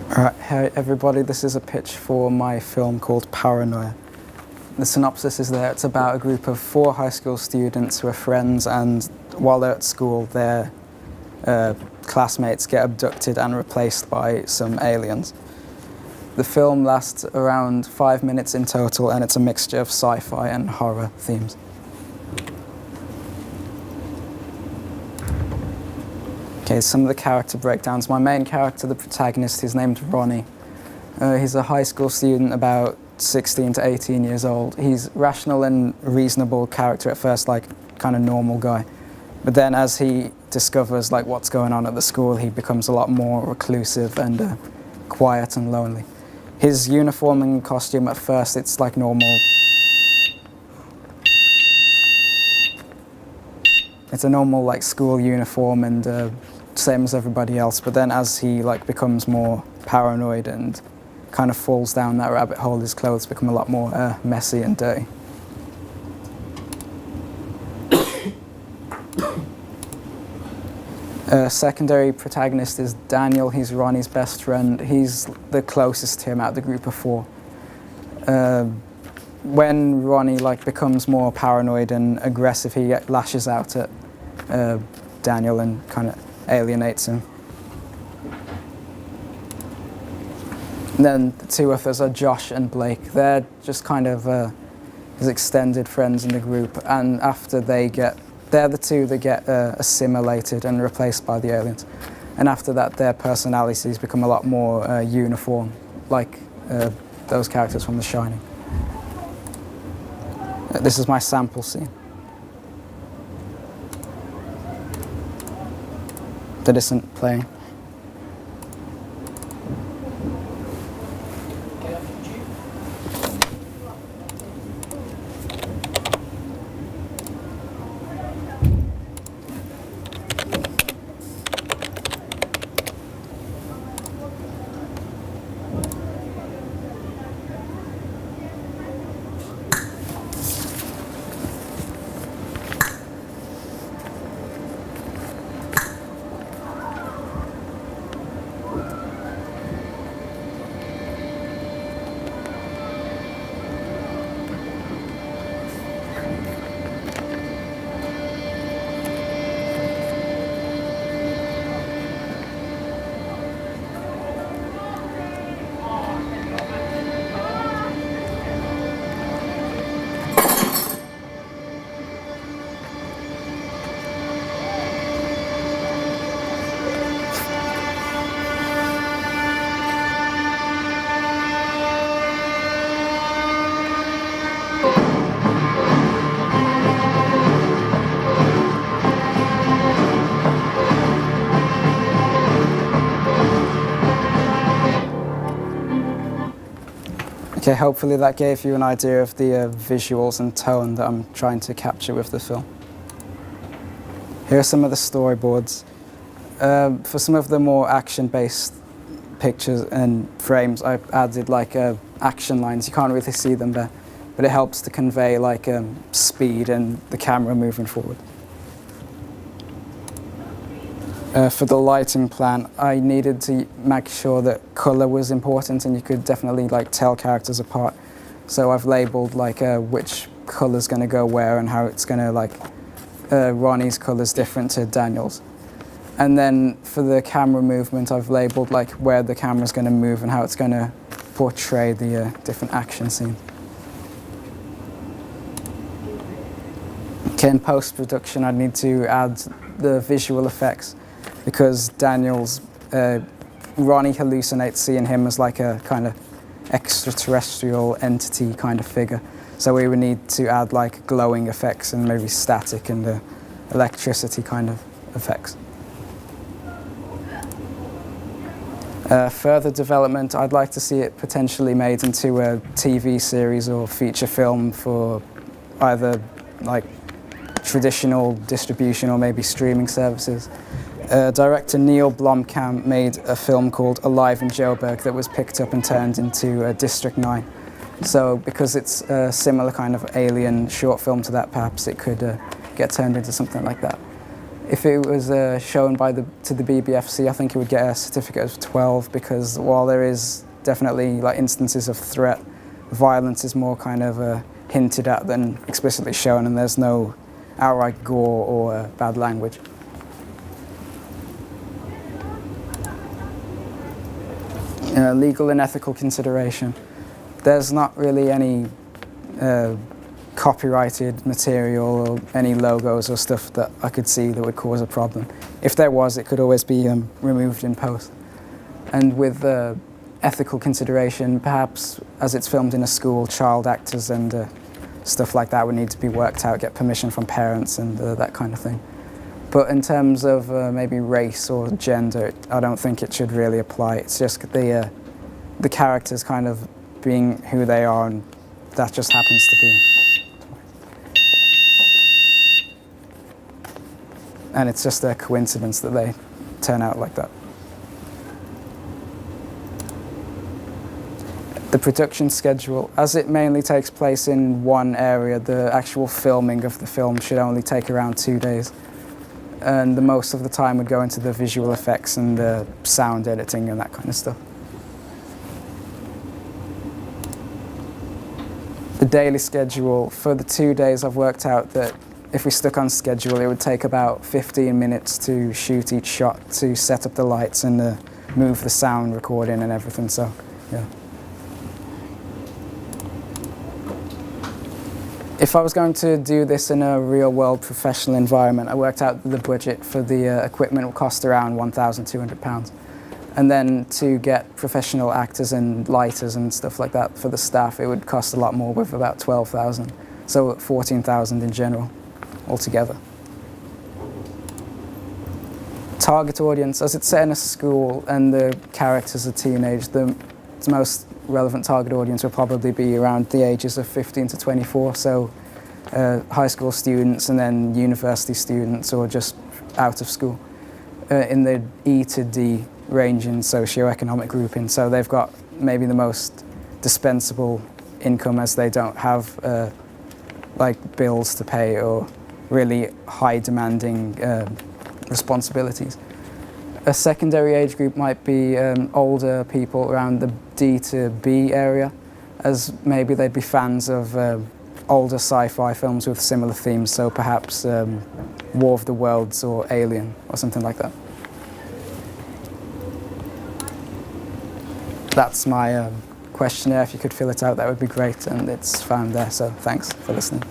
Alright, hey everybody, this is a pitch for my film called Paranoia. The synopsis is there. It's about a group of 4 high school students who are friends, and while they're at school, their classmates get abducted and replaced by some aliens. The film lasts around 5 minutes in total, and it's a mixture of sci-fi and horror themes. Okay, some of the character breakdowns. My main character, the protagonist, he's named Ronnie. He's a high school student, about 16 to 18 years old. He's rational and reasonable character at first, like kind of normal guy. But then as he discovers like what's going on at the school, he becomes a lot more reclusive and quiet and lonely. His uniform and costume at first, it's like normal. It's a normal like school uniform and same as everybody else, but then as he like becomes more paranoid and kind of falls down that rabbit hole, his clothes become a lot more messy and dirty. Secondary protagonist is Daniel. He's Ronnie's best friend. He's the closest to him out of the group of 4. When Ronnie like becomes more paranoid and aggressive, he lashes out at Daniel and kind of alienates him. And then the 2 others are Josh and Blake. They're just kind of his extended friends in the group, and after they're the 2 that get assimilated and replaced by the aliens. And after that, their personalities become a lot more uniform, like those characters from The Shining. This is my sample scene. That isn't playing. Okay, hopefully that gave you an idea of the visuals and tone that I'm trying to capture with the film. Here are some of the storyboards. For some of the more action-based pictures and frames, I added like action lines. You can't really see them there, but it helps to convey like speed and the camera moving forward. For the lighting plan, I needed to make sure that color was important, and you could definitely like tell characters apart. So I've labeled like which color's going to go where and how it's going to like Ronnie's color's different to Daniel's. And then for the camera movement, I've labeled like where the camera's going to move and how it's going to portray the different action scenes. Okay, in post-production, I need to add the visual effects, because Ronnie hallucinates seeing him as like a kind of extraterrestrial entity kind of figure. So we would need to add like glowing effects and maybe static and electricity kind of effects. Further development, I'd like to see it potentially made into a TV series or feature film for either like traditional distribution or maybe streaming services. Director Neil Blomkamp made a film called Alive in Joburg that was picked up and turned into District 9. So because it's a similar kind of alien short film to that, perhaps it could get turned into something like that. If it was shown to the BBFC, I think it would get a certificate of 12, because while there is definitely like instances of threat, violence is more kind of hinted at than explicitly shown, and there's no outright gore or bad language. Legal and ethical consideration. There's not really any copyrighted material or any logos or stuff that I could see that would cause a problem. If there was, it could always be removed in post. And with ethical consideration, perhaps as it's filmed in a school, child actors and stuff like that would need to be worked out, get permission from parents and that kind of thing. But in terms of maybe race or gender, I don't think it should really apply. It's just the characters kind of being who they are, and that just happens to be. And it's just a coincidence that they turn out like that. The production schedule, as it mainly takes place in one area, the actual filming of the film should only take around 2 days. And the most of the time would go into the visual effects and the sound editing and that kind of stuff. The daily schedule, for the 2 days I've worked out that if we stuck on schedule, it would take about 15 minutes to shoot each shot, to set up the lights and move the sound recording and everything, so yeah. If I was going to do this in a real-world professional environment, I worked out the budget for the equipment would cost around £1,200. And then to get professional actors and lighters and stuff like that for the staff, it would cost a lot more, with about 12,000. So 14,000 in general, altogether. Target audience, as it's set in a school and the characters are teenage, the most relevant target audience will probably be around the ages of 15 to 24, so high school students and then university students or just out of school. In the E to D range in socio-economic grouping, so they've got maybe the most dispensable income, as they don't have like bills to pay or really high demanding responsibilities. A secondary age group might be older people around the D to B area, as maybe they'd be fans of older sci-fi films with similar themes, so perhaps War of the Worlds or Alien or something like that. That's my questionnaire. If you could fill it out, that would be great, and it's found there, so thanks for listening.